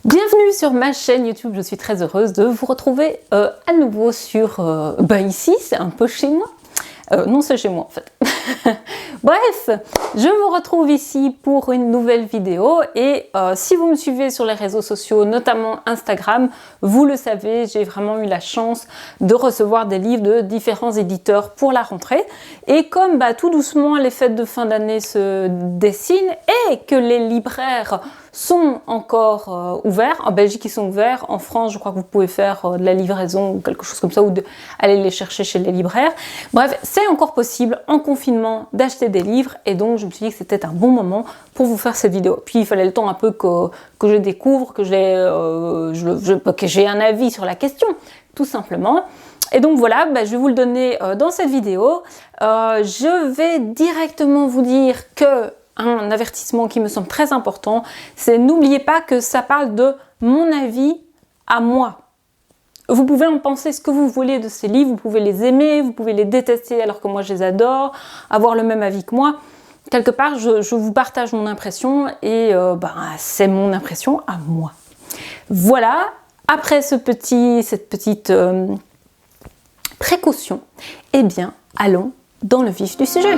Bienvenue sur ma chaîne YouTube, je suis très heureuse de vous retrouver à nouveau sur, ici, c'est un peu chez moi. Non, c'est chez moi en fait. Bref, je vous retrouve ici pour une nouvelle vidéo et si vous me suivez sur les réseaux sociaux, notamment Instagram, vous le savez, j'ai vraiment eu la chance de recevoir des livres de différents éditeurs pour la rentrée. Et comme tout doucement les fêtes de fin d'année se dessinent et que les libraires sont encore ouverts, en Belgique ils sont ouverts, en France je crois que vous pouvez faire de la livraison ou quelque chose comme ça ou aller les chercher chez les libraires. Bref, c'est encore possible en confinement d'acheter des livres et donc je me suis dit que c'était un bon moment pour vous faire cette vidéo. Puis il fallait le temps un peu que je découvre, que j'ai un avis sur la question, tout simplement. Et donc voilà, je vais vous le donner dans cette vidéo. Je vais directement vous dire que un avertissement qui me semble très important, c'est n'oubliez pas que ça parle de mon avis à moi. Vous pouvez en penser ce que vous voulez de ces livres, vous pouvez les aimer, vous pouvez les détester alors que moi je les adore, avoir le même avis que moi. Quelque part, je vous partage mon impression et c'est mon impression à moi. Voilà, après cette petite précaution, eh bien, allons dans le vif du sujet.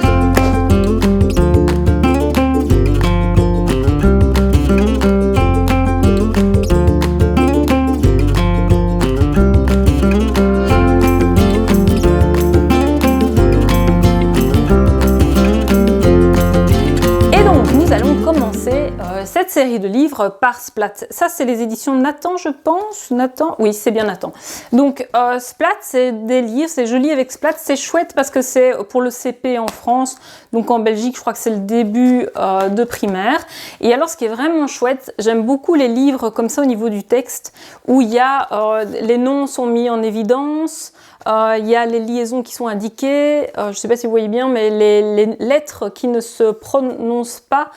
Cette série de livres par Splat. Ça, c'est les éditions Nathan, je pense. Nathan? Oui, c'est bien Nathan. Donc, Splat, c'est des livres, c'est joli avec Splat. C'est chouette parce que c'est pour le CP en France. Donc, en Belgique, je crois que c'est le début de primaire. Et alors, ce qui est vraiment chouette, j'aime beaucoup les livres comme ça au niveau du texte, où il y a les noms sont mis en évidence. Il y a les liaisons qui sont indiquées. Je ne sais pas si vous voyez bien, mais les lettres qui ne se prononcent pas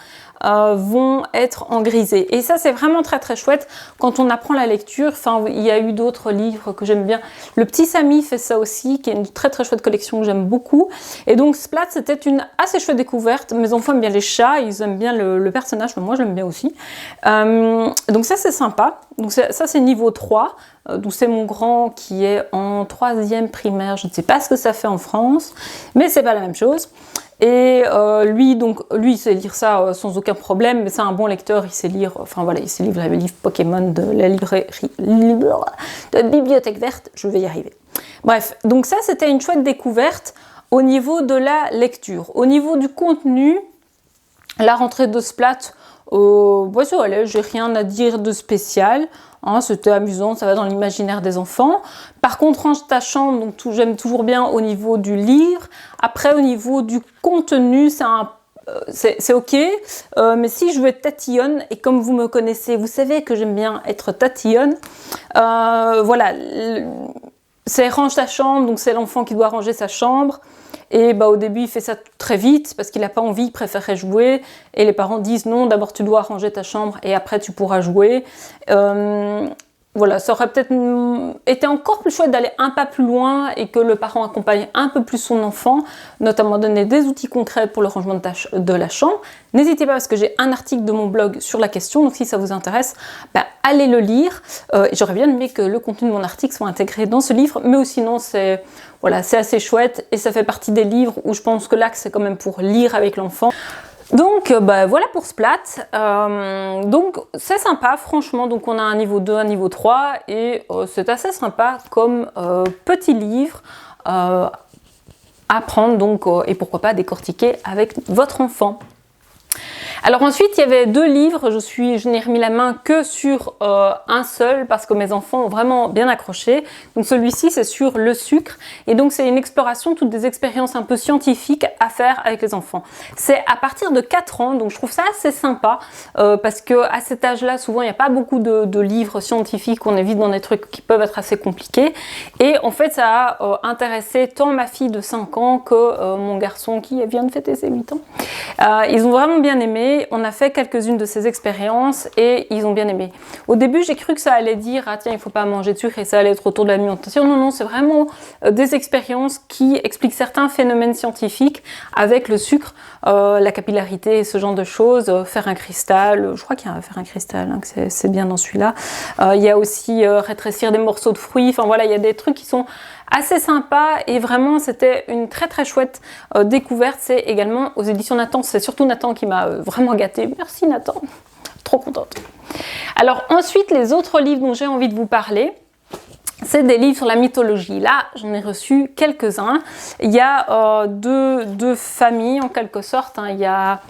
vont être en grisé. Et ça, c'est vraiment très très chouette quand on apprend la lecture. Enfin, il y a eu d'autres livres que j'aime bien. Le Petit Samy fait ça aussi, qui est une très très chouette collection que j'aime beaucoup. Et donc, Splat, c'était une assez chouette découverte. Mes enfants aiment bien les chats, ils aiment bien le personnage, mais moi, je l'aime bien aussi. Donc ça, c'est sympa. Donc ça, c'est niveau 3. Donc c'est mon grand qui est en 3e primaire. Je ne sais pas ce que ça fait en France, mais c'est pas la même chose. Et lui, il sait lire ça sans aucun problème, mais c'est un bon lecteur, il sait lire, il sait lire les livres Pokémon de la librairie, de Bibliothèque Verte, je vais y arriver. Bref, donc ça c'était une chouette découverte au niveau de la lecture. Au niveau du contenu, la rentrée de Splat, j'ai rien à dire de spécial. C'était amusant, ça va dans l'imaginaire des enfants. Par contre, Range ta chambre, donc j'aime toujours bien au niveau du livre. Après, au niveau du contenu, c'est ok, mais si je veux être tatillonne, et comme vous me connaissez, vous savez que j'aime bien être tatillonne, c'est Range ta chambre, donc c'est l'enfant qui doit ranger sa chambre. Et au début, il fait ça très vite parce qu'il n'a pas envie, il préférait jouer. Et les parents disent non, d'abord tu dois ranger ta chambre et après tu pourras jouer. Ça aurait peut-être été encore plus chouette d'aller un pas plus loin et que le parent accompagne un peu plus son enfant, notamment donner des outils concrets pour le rangement de la chambre. N'hésitez pas parce que j'ai un article de mon blog sur la question, donc si ça vous intéresse, allez le lire. J'aurais bien aimé que le contenu de mon article soit intégré dans ce livre, mais sinon c'est assez chouette et ça fait partie des livres où je pense que l'axe c'est quand même pour lire avec l'enfant. Donc voilà pour Splat, donc c'est sympa franchement, donc on a un niveau 2, un niveau 3 et c'est assez sympa comme petit livre à prendre donc, et pourquoi pas décortiquer avec votre enfant. Alors ensuite, il y avait 2 livres, je n'ai remis la main que sur un seul parce que mes enfants ont vraiment bien accroché. Donc celui-ci, c'est sur le sucre et donc c'est une exploration, toutes des expériences un peu scientifiques à faire avec les enfants. C'est à partir de 4 ans, donc je trouve ça assez sympa parce que à cet âge-là, souvent, il n'y a pas beaucoup de livres scientifiques, on évite dans des trucs qui peuvent être assez compliqués. Et en fait, ça a intéressé tant ma fille de 5 ans que mon garçon qui vient de fêter ses 8 ans. Ils ont vraiment bien aimé. On a fait quelques-unes de ces expériences et ils ont bien aimé. Au début, j'ai cru que ça allait dire, ah tiens, il faut pas manger de sucre et ça allait être autour de l'alimentation. Non, non, c'est vraiment des expériences qui expliquent certains phénomènes scientifiques avec le sucre, la capillarité, ce genre de choses, faire un cristal. Je crois qu'il y a faire un cristal, hein, que c'est bien dans celui-là. Il y a aussi rétrécir des morceaux de fruits. Enfin voilà, il y a des trucs qui sont assez sympa et vraiment c'était une très très chouette découverte. C'est également aux éditions Nathan, c'est surtout Nathan qui m'a vraiment gâtée. Merci Nathan, trop contente. Alors ensuite, les autres livres dont j'ai envie de vous parler, c'est des livres sur la mythologie. Là, j'en ai reçu quelques-uns. Il y a deux familles en quelque sorte, hein. Il y a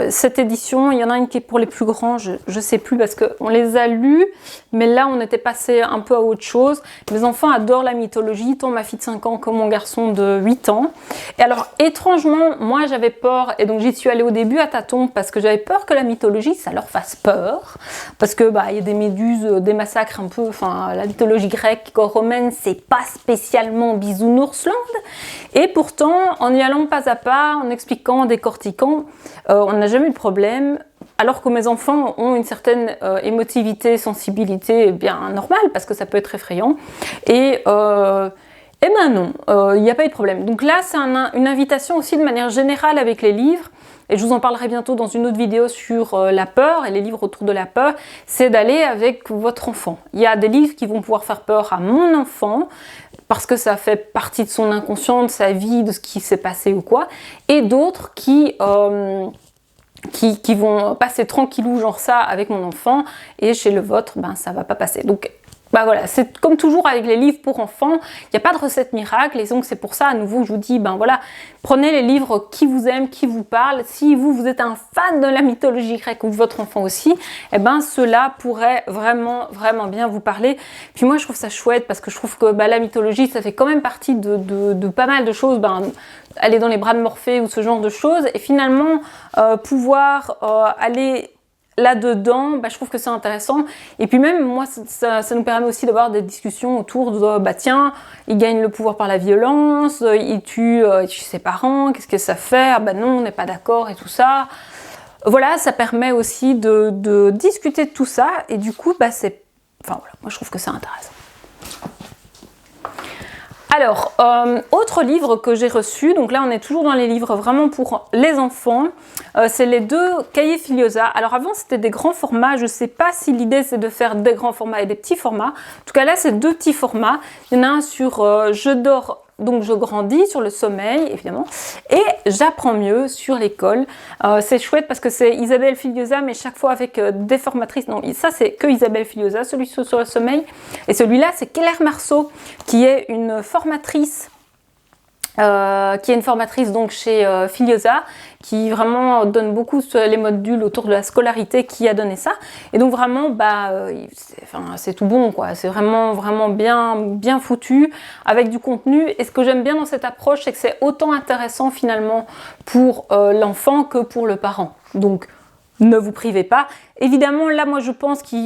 cette édition, il y en a une qui est pour les plus grands, je ne sais plus parce qu'on les a lus, mais là on était passé un peu à autre chose. Mes enfants adorent la mythologie, tant ma fille de 5 ans que mon garçon de 8 ans. Et alors étrangement, moi j'avais peur et donc j'y suis allée au début à tâtons parce que j'avais peur que la mythologie ça leur fasse peur. Parce que il y a des méduses, des massacres un peu, enfin la mythologie grecque, romaine, c'est pas spécialement bisounoursland. Et pourtant, en y allant pas à pas, en expliquant, en décortiquant, on n'a jamais eu de problème. Alors que mes enfants ont une certaine émotivité, sensibilité bien normale, parce que ça peut être effrayant. Et ben non, il n'y a pas eu de problème. Donc là, c'est une invitation aussi de manière générale avec les livres. Et je vous en parlerai bientôt dans une autre vidéo sur la peur et les livres autour de la peur, c'est d'aller avec votre enfant. Il y a des livres qui vont pouvoir faire peur à mon enfant, parce que ça fait partie de son inconscient, de sa vie, de ce qui s'est passé ou quoi, et d'autres qui vont passer tranquillou genre ça avec mon enfant, et chez le vôtre, ben ça va pas passer. Donc voilà, c'est comme toujours avec les livres pour enfants, il n'y a pas de recette miracle, et donc c'est pour ça à nouveau je vous dis, ben voilà, prenez les livres qui vous aiment, qui vous parlent. Si vous êtes un fan de la mythologie grecque ou votre enfant aussi, eh ben cela pourrait vraiment vraiment bien vous parler. Puis moi je trouve ça chouette parce que je trouve que la mythologie ça fait quand même partie de pas mal de choses, aller dans les bras de Morphée ou ce genre de choses, et finalement pouvoir aller là-dedans, je trouve que c'est intéressant. Et puis même, moi, ça nous permet aussi d'avoir des discussions autour de, tiens, il gagne le pouvoir par la violence, il tue ses parents, qu'est-ce que ça fait? Non, on n'est pas d'accord et tout ça. Voilà, ça permet aussi de discuter de tout ça. Et du coup, moi, je trouve que c'est intéressant. Alors, autre livre que j'ai reçu, donc là on est toujours dans les livres vraiment pour les enfants, c'est les 2 cahiers Filiosa. Alors avant c'était des grands formats, je ne sais pas si l'idée c'est de faire des grands formats et des petits formats. En tout cas là c'est 2 petits formats, il y en a un sur je dors, donc je grandis, sur le sommeil évidemment, et j'apprends mieux sur l'école. C'est chouette parce que c'est Isabelle Filiosa, mais chaque fois avec des formatrices. Non, ça c'est que Isabelle Filiosa, celui sur le sommeil, et celui-là c'est Claire Marceau qui est une formatrice. Donc chez Filiosa, qui vraiment donne beaucoup les modules autour de la scolarité, qui a donné ça. Et donc vraiment, c'est tout bon, quoi. C'est vraiment vraiment bien foutu, avec du contenu. Et ce que j'aime bien dans cette approche, c'est que c'est autant intéressant finalement pour l'enfant que pour le parent. Donc ne vous privez pas. Évidemment, là, moi, je pense que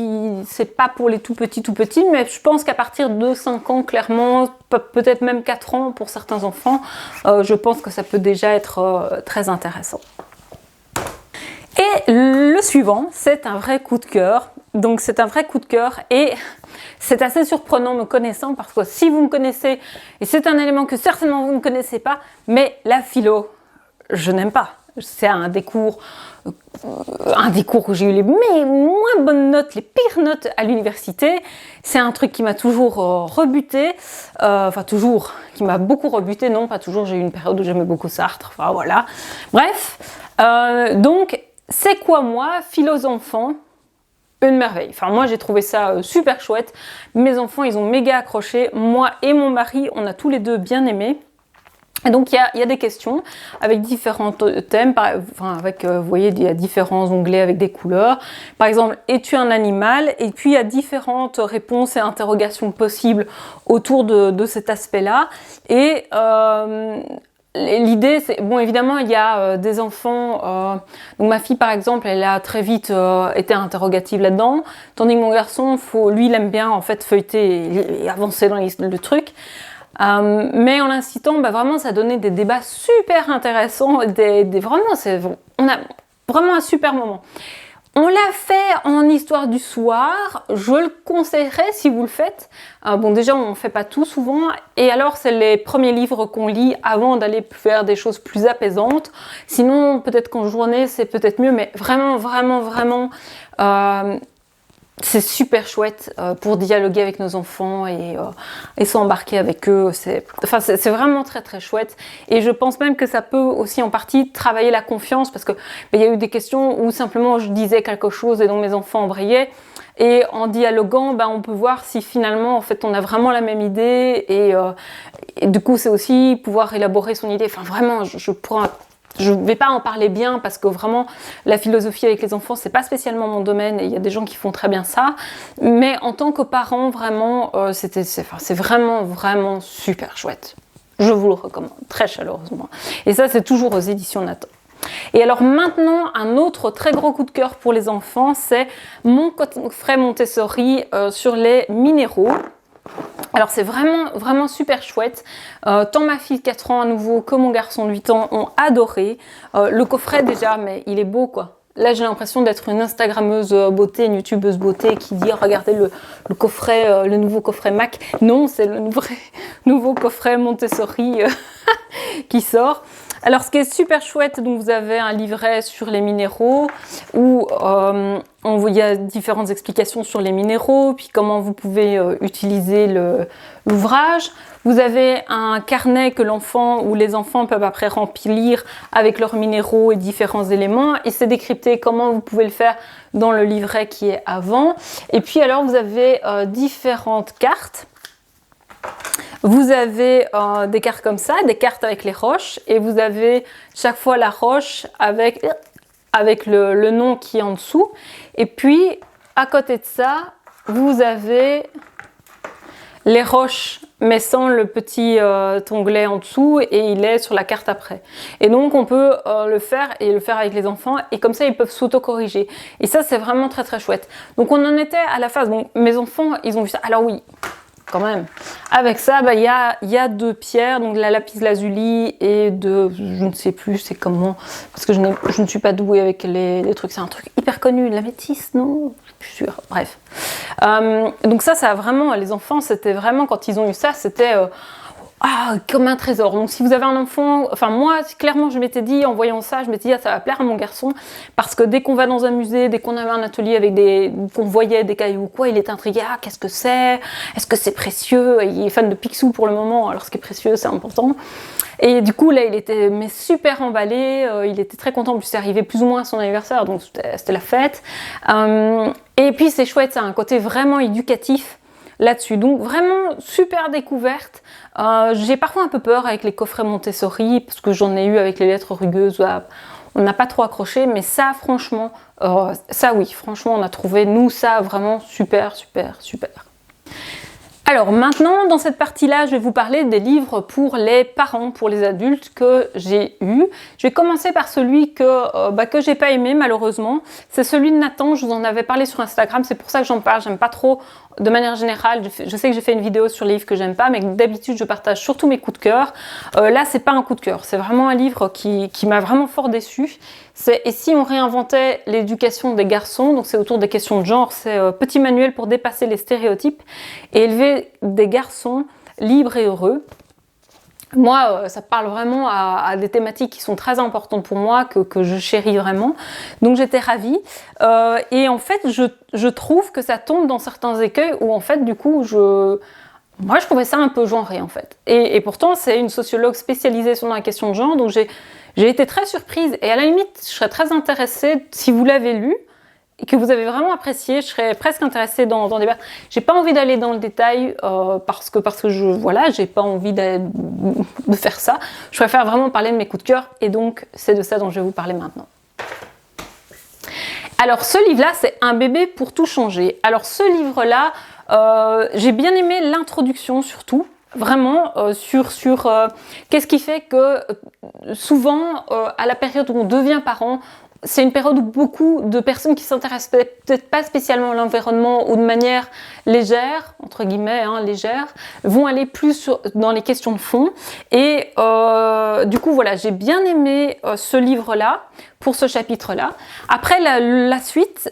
c'est pas pour les tout petits, mais je pense qu'à partir de 5 ans, clairement, peut-être même 4 ans pour certains enfants, je pense que ça peut déjà être très intéressant. Et le suivant, c'est un vrai coup de cœur. Donc, c'est un vrai coup de cœur et c'est assez surprenant me connaissant parce que si vous me connaissez, et c'est un élément que certainement vous ne connaissez pas, mais la philo, je n'aime pas. C'est un des cours où j'ai eu les moins bonnes notes, les pires notes à l'université. C'est un truc qui m'a toujours rebuté, qui m'a beaucoup rebuté, non pas toujours, j'ai eu une période où j'aimais beaucoup Sartre, enfin voilà. Bref, donc c'est quoi moi, philo enfants? Une merveille. Enfin moi j'ai trouvé ça super chouette, mes enfants ils ont méga accroché, moi et mon mari on a tous les deux bien aimé. Et donc il y a des questions avec différents thèmes, vous voyez il y a différents onglets avec des couleurs. Par exemple, es-tu un animal? Et puis il y a différentes réponses et interrogations possibles autour de cet aspect-là. Et l'idée, c'est, bon évidemment il y a des enfants, donc ma fille par exemple elle a très vite été interrogative là-dedans, tandis que mon garçon, lui il aime bien en fait feuilleter et avancer dans le truc. Mais en l'incitant, vraiment ça donnait des débats super intéressants, vraiment vraiment un super moment. On l'a fait en histoire du soir, je le conseillerais si vous le faites. Bon, déjà, on ne fait pas tout souvent, et alors c'est les premiers livres qu'on lit avant d'aller faire des choses plus apaisantes. Sinon, peut-être qu'en journée, c'est peut-être mieux, mais vraiment, vraiment, vraiment, c'est super chouette pour dialoguer avec nos enfants et s'embarquer avec eux. C'est vraiment très très chouette. Et je pense même que ça peut aussi en partie travailler la confiance, parce que il y a eu des questions où simplement je disais quelque chose et donc mes enfants embrayaient. Et en dialoguant, on peut voir si finalement en fait on a vraiment la même idée et du coup c'est aussi pouvoir élaborer son idée. Enfin vraiment, je vais pas en parler bien parce que vraiment la philosophie avec les enfants c'est pas spécialement mon domaine et il y a des gens qui font très bien ça, mais en tant que parent vraiment c'est vraiment vraiment super chouette. Je vous le recommande très chaleureusement. Et ça c'est toujours aux éditions Nathan. Et alors maintenant, un autre très gros coup de cœur pour les enfants, c'est mon coffret Montessori sur les minéraux. Alors c'est vraiment, vraiment super chouette. Tant ma fille de 4 ans à nouveau que mon garçon de 8 ans ont adoré. Le coffret déjà, mais il est beau quoi. Là j'ai l'impression d'être une Instagrammeuse beauté, une youtubeuse beauté qui dit regardez le coffret, le nouveau coffret MAC. Non, c'est le nouveau coffret Montessori qui sort. Alors ce qui est super chouette, donc vous avez un livret sur les minéraux où il y a différentes explications sur les minéraux, puis comment vous pouvez utiliser l'ouvrage. Vous avez un carnet que l'enfant ou les enfants peuvent après remplir avec leurs minéraux et différents éléments, et c'est décrypté comment vous pouvez le faire dans le livret qui est avant. Et puis alors vous avez différentes cartes. Vous avez des cartes comme ça, des cartes avec les roches, et vous avez chaque fois la roche avec le nom qui est en dessous. Et puis, à côté de ça, vous avez les roches, mais sans le petit onglet en dessous, et il est sur la carte après. Et donc, on peut le faire avec les enfants, et comme ça, ils peuvent s'auto-corriger. Et ça, c'est vraiment très très chouette. Donc, on en était à la phase. Bon, mes enfants, ils ont vu ça. Alors oui, quand même. Avec ça, il y a 2 pierres, donc de la lapis lazuli et je ne sais plus c'est comment, parce que je ne suis pas douée avec les trucs, c'est un truc hyper connu, de la métisse, non? Je suis plus sûre, bref. Donc ça a vraiment, les enfants, c'était vraiment, quand ils ont eu ça, c'était comme un trésor. Donc si vous avez un enfant, enfin moi clairement je m'étais dit en voyant ça, je m'étais dit ça va plaire à mon garçon, parce que dès qu'on va dans un musée, dès qu'on avait un atelier avec qu'on voyait des cailloux ou quoi, il est intrigué, qu'est-ce que c'est, est-ce que c'est précieux, et il est fan de Picsou pour le moment, alors ce qui est précieux c'est important. Et du coup là il était super emballé, il était très content, puis c'est arrivé plus ou moins à son anniversaire, donc c'était la fête. Et puis c'est chouette, ça a un côté vraiment éducatif là-dessus, donc vraiment super découverte. J'ai parfois un peu peur avec les coffrets Montessori parce que j'en ai eu avec les lettres rugueuses, on n'a pas trop accroché, mais ça franchement, franchement on a trouvé nous ça vraiment super super super. Alors maintenant, dans cette partie-là, je vais vous parler des livres pour les parents, pour les adultes que j'ai eus. Je vais commencer par celui que j'ai pas aimé malheureusement. C'est celui de Nathan, je vous en avais parlé sur Instagram, c'est pour ça que j'en parle. J'aime pas trop, de manière générale, je sais que j'ai fait une vidéo sur les livres que j'aime pas, mais d'habitude je partage surtout mes coups de cœur. Là, c'est pas un coup de cœur, c'est vraiment un livre qui m'a vraiment fort déçue. Et si on réinventait l'éducation des garçons, donc c'est autour des questions de genre, c'est petit manuel pour dépasser les stéréotypes et élever des garçons libres et heureux. Moi, ça parle vraiment à des thématiques qui sont très importantes pour moi, que je chéris vraiment. Donc j'étais ravie. Et en fait, je trouve que ça tombe dans certains écueils où en fait, du coup, moi, je trouvais ça un peu genré en fait. Et pourtant, c'est une sociologue spécialisée sur la question de genre, donc j'ai été très surprise. Et à la limite, je serais très intéressée, si vous l'avez lu, et que vous avez vraiment apprécié, je serais presque intéressée d'en débattre. J'ai pas envie d'aller dans le détail parce que j'ai pas envie de faire ça. Je préfère vraiment parler de mes coups de cœur et donc c'est de ça dont je vais vous parler maintenant. Alors ce livre-là, c'est Un bébé pour tout changer. Alors ce livre-là, j'ai bien aimé l'introduction surtout. Vraiment sur qu'est-ce qui fait que souvent à la période où on devient parent, c'est une période où beaucoup de personnes qui s'intéressent peut-être pas spécialement à l'environnement ou de manière légère, entre guillemets, hein, légère, vont aller plus dans les questions de fond. Et du coup, voilà, j'ai bien aimé ce livre-là, pour ce chapitre-là. Après, la suite,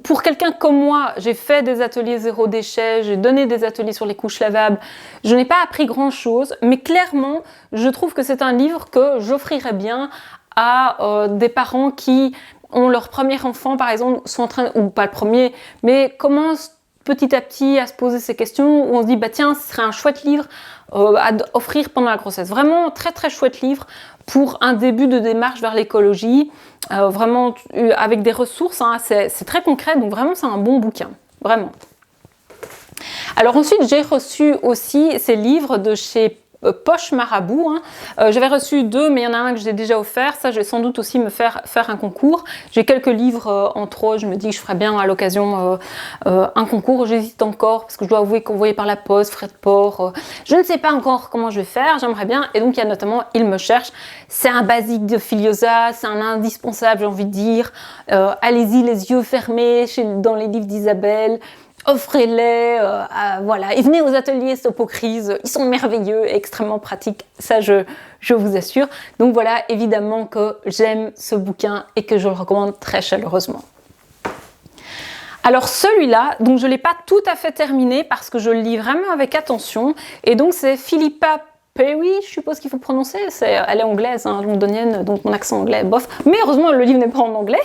pour quelqu'un comme moi, j'ai fait des ateliers zéro déchet, j'ai donné des ateliers sur les couches lavables, je n'ai pas appris grand-chose, mais clairement, je trouve que c'est un livre que j'offrirais bien à des parents qui ont leur premier enfant, par exemple, sont en train, ou pas le premier, mais commencent petit à petit à se poser ces questions, où on se dit, bah tiens, ce serait un chouette livre à offrir pendant la grossesse. Vraiment, très très chouette livre pour un début de démarche vers l'écologie, vraiment avec des ressources, hein, c'est très concret, donc vraiment c'est un bon bouquin, vraiment. Alors ensuite, j'ai reçu aussi ces livres de chez Poche Marabout, hein. J'avais reçu 2, mais il y en a un que j'ai déjà offert. Ça, je vais sans doute aussi me faire un concours. J'ai quelques livres entre autres. Je me dis que je ferais bien à l'occasion un concours. J'hésite encore parce que je dois avouer qu'envoyer par la poste, frais de port. Je ne sais pas encore comment je vais faire. J'aimerais bien. Et donc, il y a notamment Il me cherche. C'est un basique de Filiosa. C'est un indispensable, j'ai envie de dire. Allez-y, les yeux fermés dans les livres d'Isabelle. Offrez-les, voilà, et venez aux ateliers Sopocrise, ils sont merveilleux et extrêmement pratiques, ça je vous assure. Donc voilà, évidemment que j'aime ce bouquin et que je le recommande très chaleureusement. Alors celui-là, donc je ne l'ai pas tout à fait terminé parce que je le lis vraiment avec attention, et donc c'est Philippa Perry, je suppose qu'il faut prononcer, elle est anglaise, hein, londonienne, donc mon accent anglais, bof. Mais heureusement, le livre n'est pas en anglais,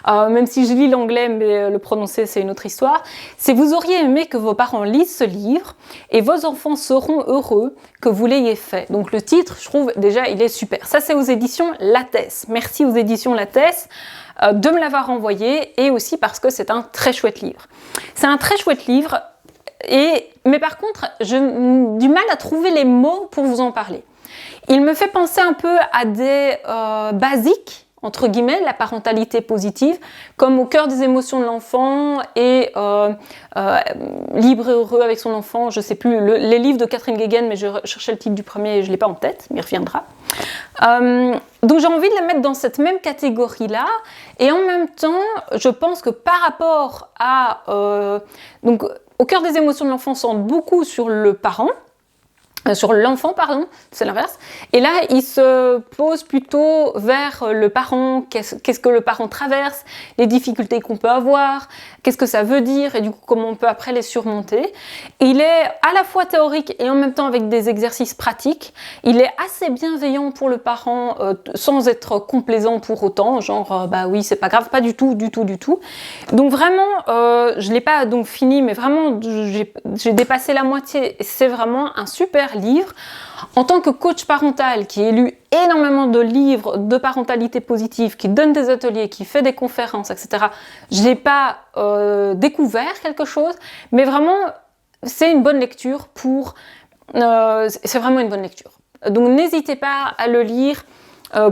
même si je lis l'anglais, mais le prononcer, c'est une autre histoire. C'est Vous auriez aimé que vos parents lisent ce livre, et vos enfants seront heureux que vous l'ayez fait. Donc le titre, je trouve déjà, il est super. Ça, c'est aux éditions Lattès. Merci aux éditions Lattès de me l'avoir envoyé, et aussi parce que c'est un très chouette livre. C'est un très chouette livre. Mais par contre, j'ai du mal à trouver les mots pour vous en parler. Il me fait penser un peu à des basiques, entre guillemets, la parentalité positive, comme Au cœur des émotions de l'enfant et Libre et heureux avec son enfant, je sais plus, les livres de Catherine Guéguen, mais je cherchais le titre du premier et je ne l'ai pas en tête, mais il reviendra. Donc j'ai envie de la mettre dans cette même catégorie-là, et en même temps, je pense que par rapport à... donc, Au cœur des émotions de l'enfant centre beaucoup sur le parent, sur l'enfant, pardon, c'est l'inverse. Et là, il se pose plutôt vers le parent, qu'est-ce que le parent traverse, les difficultés qu'on peut avoir, qu'est-ce que ça veut dire, et du coup, comment on peut après les surmonter. Il est à la fois théorique et en même temps avec des exercices pratiques. Il est assez bienveillant pour le parent, sans être complaisant pour autant, genre, bah oui, c'est pas grave, pas du tout, du tout, du tout. Donc vraiment, je l'ai pas donc fini, mais vraiment, j'ai dépassé la moitié. C'est vraiment un super livre. En tant que coach parental qui ai lu énormément de livres de parentalité positive, qui donne des ateliers, qui fait des conférences, etc., je n'ai pas découvert quelque chose, mais vraiment c'est une bonne lecture c'est vraiment une bonne lecture. Donc n'hésitez pas à le lire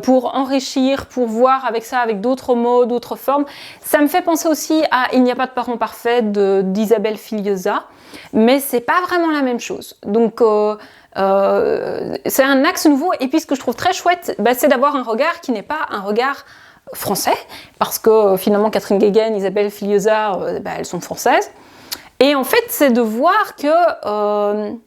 pour enrichir, pour voir avec ça, avec d'autres mots, d'autres formes. Ça me fait penser aussi à Il n'y a pas de parents parfaits d'Isabelle Filiosa, mais c'est pas vraiment la même chose. Donc c'est un axe nouveau, et puis ce que je trouve très chouette, c'est d'avoir un regard qui n'est pas un regard français, parce que finalement Catherine Guéguen, Isabelle Filiosa, elles sont françaises. Et en fait, c'est de voir que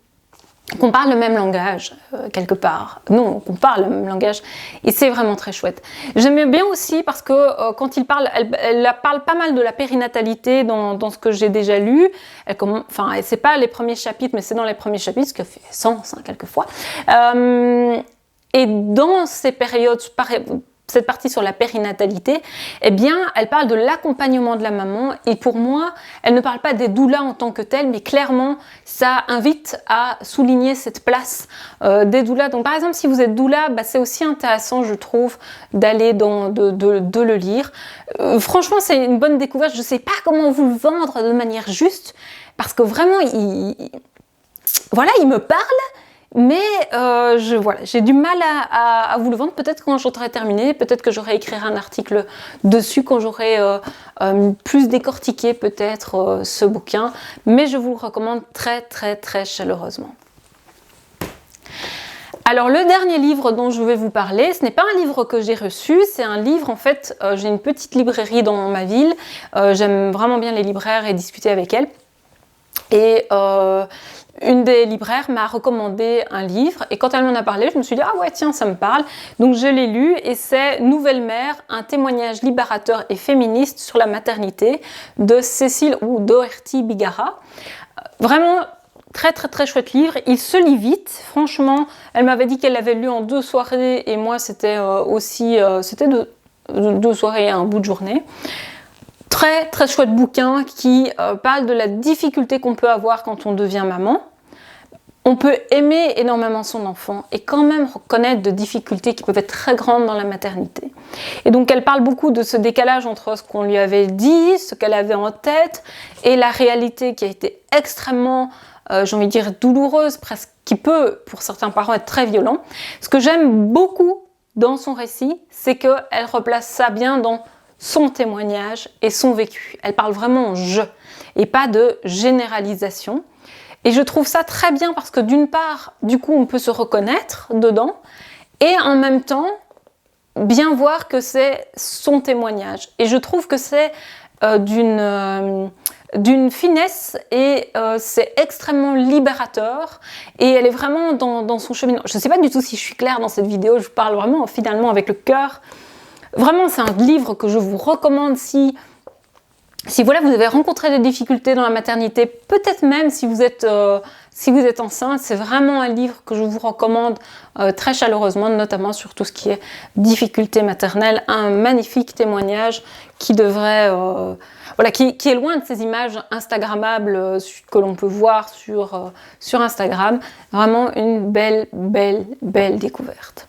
qu'on parle le même langage, quelque part. Non, qu'on parle le même langage. Et c'est vraiment très chouette. J'aimais bien aussi parce que quand il parle, elle parle pas mal de la périnatalité dans ce que j'ai déjà lu. C'est pas les premiers chapitres, mais c'est dans les premiers chapitres, ce qui fait sens, hein, quelquefois. Et dans ces périodes, cette partie sur la périnatalité, eh bien, elle parle de l'accompagnement de la maman, et pour moi, elle ne parle pas des doulas en tant que telles, mais clairement, ça invite à souligner cette place des doulas. Donc, par exemple, si vous êtes doula, c'est aussi intéressant, je trouve, d'aller de le lire. Franchement, c'est une bonne découverte. Je ne sais pas comment vous le vendre de manière juste, parce que vraiment, il me parle. Mais j'ai du mal à vous le vendre. Peut-être quand j'aurai terminé, peut-être que j'aurai écrit un article dessus quand j'aurai plus décortiqué peut-être ce bouquin. Mais je vous le recommande très très très chaleureusement. Alors le dernier livre dont je vais vous parler, ce n'est pas un livre que j'ai reçu, c'est un livre en fait, j'ai une petite librairie dans ma ville, j'aime vraiment bien les libraires et discuter avec elles. Et une des libraires m'a recommandé un livre et quand elle m'en a parlé, je me suis dit ah ouais tiens ça me parle. Donc je l'ai lu et c'est Nouvelle mère, un témoignage libérateur et féministe sur la maternité de Cécile ou Doherty Bigara. Vraiment très très très chouette livre, il se lit vite, franchement, elle m'avait dit qu'elle l'avait lu en 2 soirées et moi c'était aussi, c'était 2 soirées et un bout de journée. Très très chouette bouquin qui parle de la difficulté qu'on peut avoir quand on devient maman. On peut aimer énormément son enfant et quand même reconnaître de difficultés qui peuvent être très grandes dans la maternité. Et donc elle parle beaucoup de ce décalage entre ce qu'on lui avait dit, ce qu'elle avait en tête et la réalité qui a été extrêmement j'ai envie de dire douloureuse, presque, qui peut pour certains parents être très violent. Ce que j'aime beaucoup dans son récit, c'est qu'elle replace ça bien dans son témoignage et son vécu. Elle parle vraiment en je et pas de généralisation. Et je trouve ça très bien parce que d'une part, du coup, on peut se reconnaître dedans et en même temps, bien voir que c'est son témoignage. Et je trouve que c'est d'une finesse et c'est extrêmement libérateur et elle est vraiment dans son cheminement. Je ne sais pas du tout si je suis claire dans cette vidéo, je parle vraiment finalement avec le cœur. Vraiment, c'est un livre que je vous recommande si voilà, vous avez rencontré des difficultés dans la maternité, peut-être même si vous êtes enceinte, c'est vraiment un livre que je vous recommande très chaleureusement, notamment sur tout ce qui est difficultés maternelles. Un magnifique témoignage qui devrait, qui est loin de ces images instagrammables que l'on peut voir sur Instagram. Vraiment une belle découverte.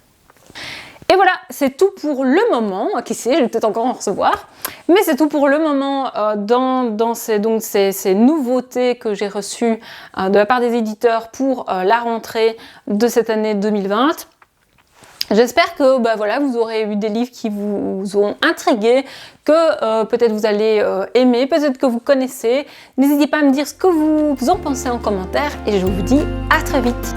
Et voilà, c'est tout pour le moment. Qui sait, je vais peut-être encore en recevoir. Mais c'est tout pour le moment dans ces nouveautés que j'ai reçues de la part des éditeurs pour la rentrée de cette année 2020. J'espère que vous aurez eu des livres qui vous ont intrigué, que peut-être vous allez aimer, peut-être que vous connaissez. N'hésitez pas à me dire ce que vous en pensez en commentaire et je vous dis à très vite.